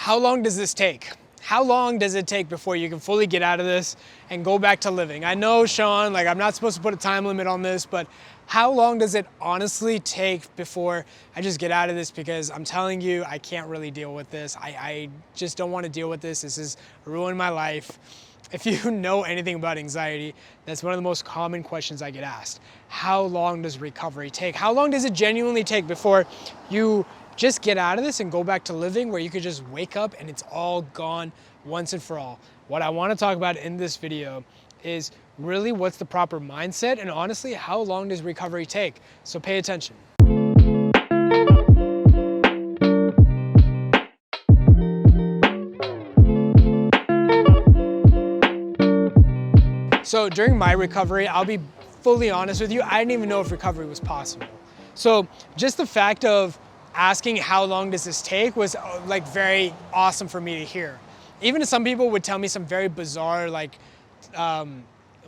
how long does this take? How long does it take before you can fully get out of this and go back to living? I know, Shaan, like I'm not supposed to put a time limit on this, but how long does it honestly take before I just get out of this? Because I'm telling you, I can't really deal with this. I just don't want to deal with this. This is ruining my life. If you know anything about anxiety, that's one of the most common questions I get asked. How long does recovery take? How long does it genuinely take before you just get out of this and go back to living where you could just wake up and it's all gone once and for all? What I want to talk about in this video is really what's the proper mindset, and honestly, how long does recovery take? So pay attention. So during my recovery, I'll be fully honest with you, I didn't even know if recovery was possible. So just the fact of asking how long does this take was like very awesome for me to hear. Even some people would tell me some very bizarre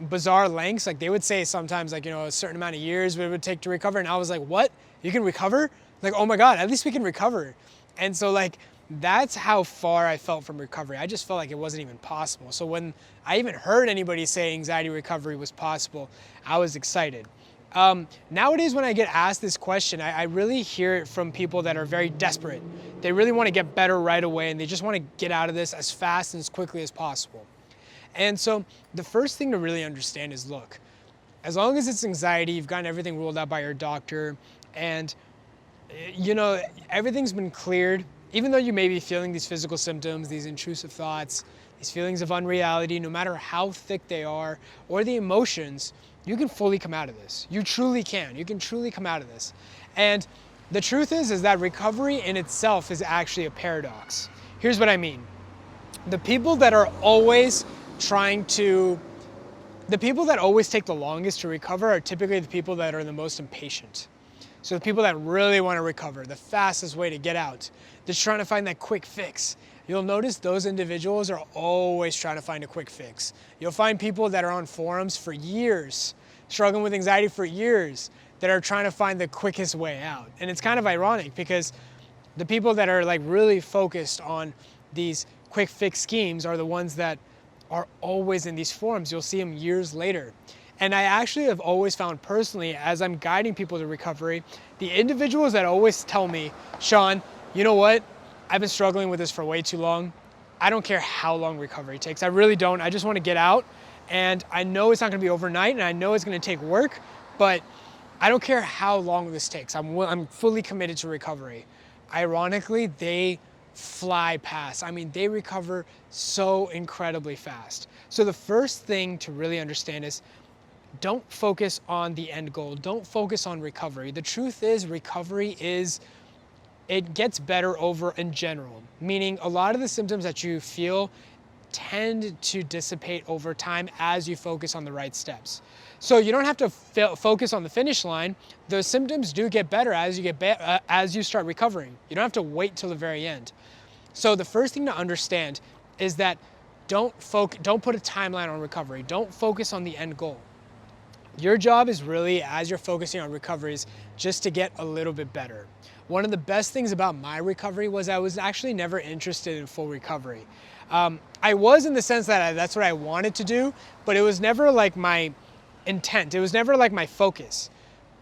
bizarre lengths. Like they would say sometimes like, you know, a certain amount of years it would take to recover. And I was like, what? You can recover? Like, oh my God, at least we can recover. And so like, that's how far I felt from recovery. I just felt like it wasn't even possible. So when I even heard anybody say anxiety recovery was possible, I was excited. Nowadays, when I get asked this question, I really hear it from people that are very desperate. They really want to get better right away, and they just want to get out of this as fast and as quickly as possible. And so the first thing to really understand is, look, as long as it's anxiety, you've gotten everything ruled out by your doctor, and you know, everything's been cleared. Even though you may be feeling these physical symptoms, these intrusive thoughts, these feelings of unreality, no matter how thick they are, or the emotions, you can fully come out of this. You truly can. You can truly come out of this. And the truth is that recovery in itself is actually a paradox. Here's what I mean. The people that always take the longest to recover are typically the people that are the most impatient. So the people that really want to recover, the fastest way to get out, they're trying to find that quick fix. You'll notice those individuals are always trying to find a quick fix. You'll find people that are on forums for years, struggling with anxiety for years, that are trying to find the quickest way out. And it's kind of ironic because the people that are like really focused on these quick fix schemes are the ones that are always in these forums. You'll see them years later. And I actually have always found personally, as I'm guiding people to recovery, the individuals that always tell me, Shaan, you know what? I've been struggling with this for way too long. I don't care how long recovery takes. I really don't. I just want to get out. And I know it's not going to be overnight, and I know it's going to take work, but I don't care how long this takes. I'm fully committed to recovery. Ironically, they fly past. I mean, they recover so incredibly fast. So the first thing to really understand is, don't focus on the end goal. Don't focus on recovery. The truth is, recovery it gets better over in general, meaning a lot of the symptoms that you feel tend to dissipate over time as you focus on the right steps. So you don't have to focus on the finish line. The symptoms do get better as you start recovering. You don't have to wait till the very end. So the first thing to understand is that don't put a timeline on recovery. Don't focus on the end goal. Your job is really, as you're focusing on recovery, is just to get a little bit better. One of the best things about my recovery was I was actually never interested in full recovery. I was, in the sense that that's what I wanted to do, but it was never like my intent. It was never like my focus.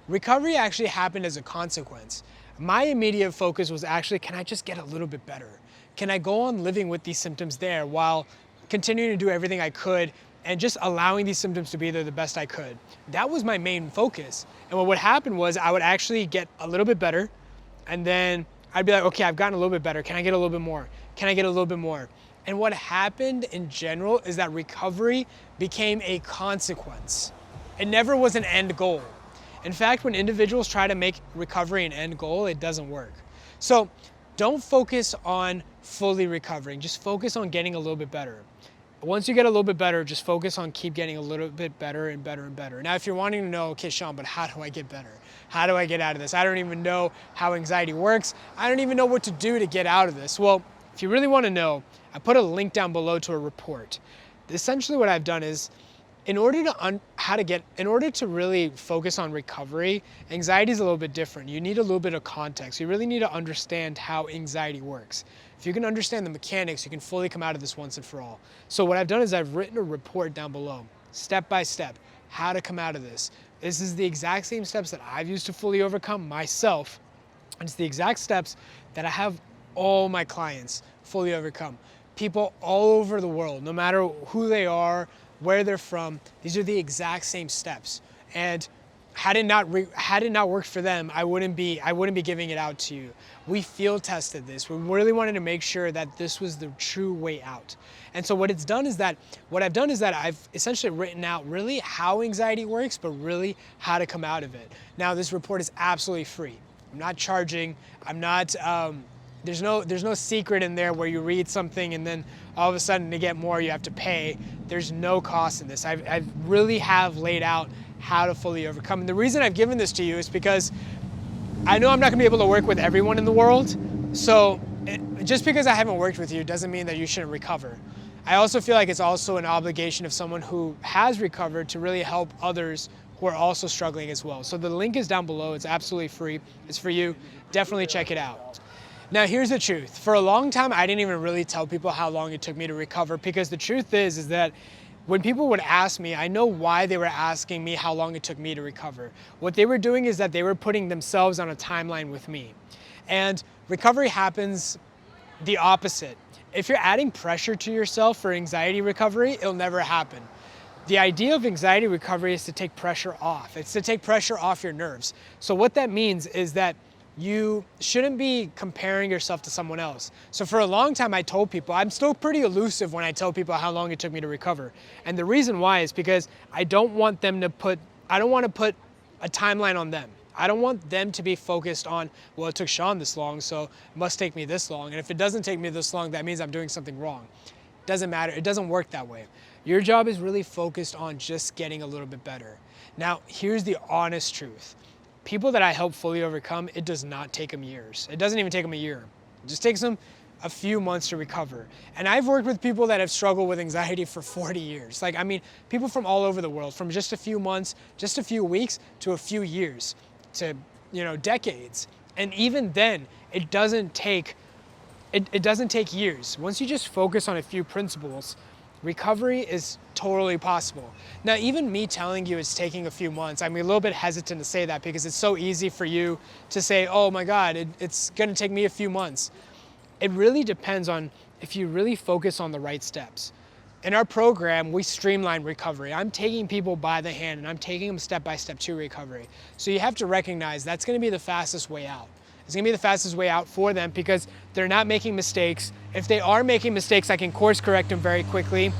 Recovery actually happened as a consequence. My immediate focus was actually, can I just get a little bit better? Can I go on living with these symptoms there while continuing to do everything I could and just allowing these symptoms to be there the best I could? That was my main focus. And what would happen was I would actually get a little bit better, and then I'd be like, okay, I've gotten a little bit better. Can I get a little bit more? Can I get a little bit more? And what happened in general is that recovery became a consequence. It never was an end goal. In fact, when individuals try to make recovery an end goal, it doesn't work. So don't focus on fully recovering. Just focus on getting a little bit better. Once you get a little bit better, just focus on keep getting a little bit better and better and better. Now, if you're wanting to know, okay, Shaan, but how do I get better? How do I get out of this? I don't even know how anxiety works. I don't even know what to do to get out of this. Well, if you really want to know, I put a link down below to a report. Essentially what I've done is, in order to really focus on recovery, anxiety is a little bit different. You need a little bit of context. You really need to understand how anxiety works. If you can understand the mechanics, you can fully come out of this once and for all. So what I've done is I've written a report down below, step by step, how to come out of this. This is the exact same steps that I've used to fully overcome myself. It's the exact steps that I have all my clients fully overcome. People all over the world, no matter who they are, where they're from, these are the exact same steps. And had it not worked for them, I wouldn't be giving it out to you. We field tested this. We really wanted to make sure that this was the true way out. And so what I've done is that I've essentially written out really how anxiety works, but really how to come out of it. Now, this report is absolutely free. I'm not charging. I'm not. There's no secret in there where you read something and then all of a sudden to get more you have to pay. There's no cost in this. I really have laid out how to fully overcome. And the reason I've given this to you is because I know I'm not going to be able to work with everyone in the world. So just because I haven't worked with you doesn't mean that you shouldn't recover. I also feel like it's also an obligation of someone who has recovered to really help others who are also struggling as well. So the link is down below. It's absolutely free. It's for you. Definitely check it out. Now, here's the truth. For a long time, I didn't even really tell people how long it took me to recover, because the truth is that when people would ask me, I know why they were asking me how long it took me to recover. What they were doing is that they were putting themselves on a timeline with me. And recovery happens the opposite. If you're adding pressure to yourself for anxiety recovery, it'll never happen. The idea of anxiety recovery is to take pressure off. It's to take pressure off your nerves. So what that means is that you shouldn't be comparing yourself to someone else. So for a long time, I told people, I'm still pretty elusive when I tell people how long it took me to recover. And the reason why is because I don't want to put a timeline on them. I don't want them to be focused on, well, it took Shaan this long, so it must take me this long. And if it doesn't take me this long, that means I'm doing something wrong. Doesn't matter. It doesn't work that way. Your job is really focused on just getting a little bit better. Now, here's the honest truth. People that I help fully overcome, it does not take them years. It doesn't even take them a year. It just takes them a few months to recover. And I've worked with people that have struggled with anxiety for 40 years. Like, I mean, people from all over the world, from just a few months, just a few weeks, to a few years, to, decades. And even then, it doesn't take years. Once you just focus on a few principles, recovery is totally possible. Now, even me telling you it's taking a few months, I'm a little bit hesitant to say that because it's so easy for you to say, oh my God, it's gonna take me a few months. It really depends on if you really focus on the right steps. In our program, we streamline recovery. I'm taking people by the hand and I'm taking them step by step to recovery. So you have to recognize that's gonna be the fastest way out. It's gonna be the fastest way out for them because they're not making mistakes. If they are making mistakes, I can course correct them very quickly.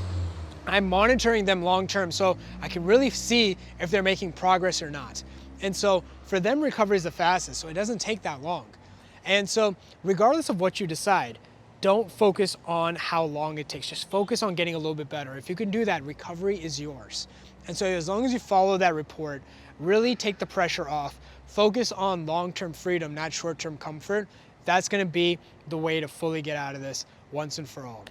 I'm monitoring them long term so I can really see if they're making progress or not. And so for them, recovery is the fastest, so it doesn't take that long. And so regardless of what you decide, don't focus on how long it takes. Just focus on getting a little bit better. If you can do that, recovery is yours. And so as long as you follow that report, really take the pressure off, focus on long-term freedom, not short-term comfort, that's gonna be the way to fully get out of this once and for all.